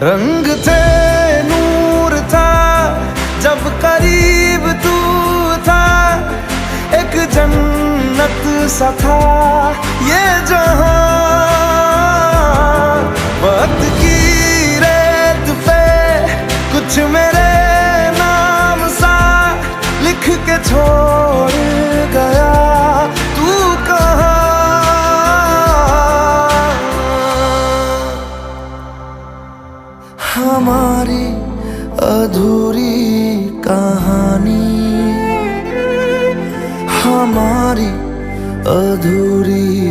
रंग थे, नूर था, जब करीब तू था, एक जन्नत सा था ये जहां। वक्त की रेत पे कुछ मेरे नाम सा लिख के छोड़ गया, तू कहाँ? हमारी अधूरी कहानी, हमारी अधूरी